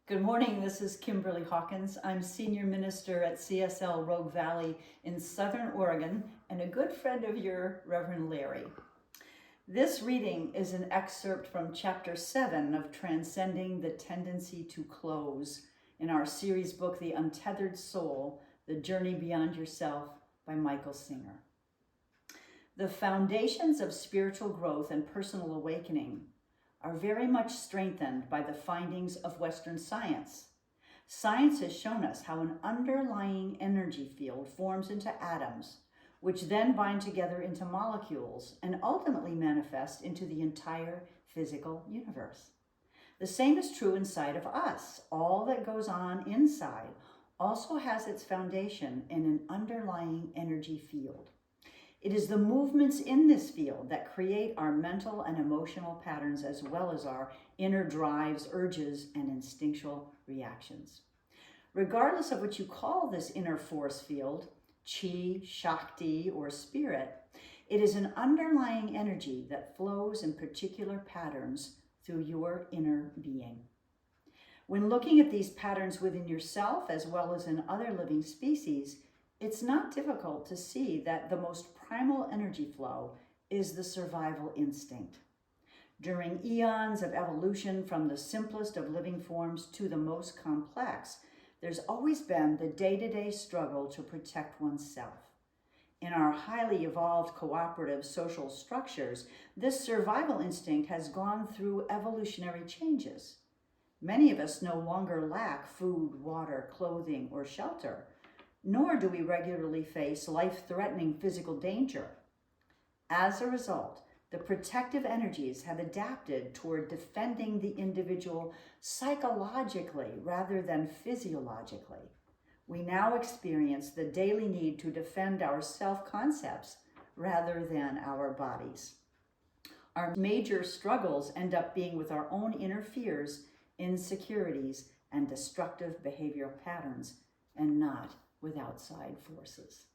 Good morning, this is Kimberly Hawkins. I'm Senior Minister at CSL Rogue Valley in Southern Oregon and a good friend of your Reverend Larry. This reading is an excerpt from Chapter 7 of Transcending the Tendency to Close in our series book, The Untethered Soul, The Journey Beyond Yourself by Michael Singer. The foundations of spiritual growth and personal awakening are very much strengthened by the findings of Western science. Science has shown us how an underlying energy field forms into atoms, which then bind together into molecules and ultimately manifest into the entire physical universe. The same is true inside of us. All that goes on inside also has its foundation in an underlying energy field. It is the movements in this field that create our mental and emotional patterns, as well as our inner drives, urges, and instinctual reactions. Regardless of what you call this inner force field, chi, shakti, or spirit, it is an underlying energy that flows in particular patterns through your inner being. When looking at these patterns within yourself, as well as in other living species, it's not difficult to see that the most primal energy flow is the survival instinct. During eons of evolution, from the simplest of living forms to the most complex, there's always been the day-to-day struggle to protect oneself. In our highly evolved cooperative social structures, this survival instinct has gone through evolutionary changes. Many of us no longer lack food, water, clothing, or shelter, nor do we regularly face life-threatening physical danger. As a result, the protective energies have adapted toward defending the individual psychologically rather than physiologically. We now experience the daily need to defend our self-concepts rather than our bodies. Our major struggles end up being with our own inner fears, insecurities, and destructive behavioral patterns, and not with outside forces.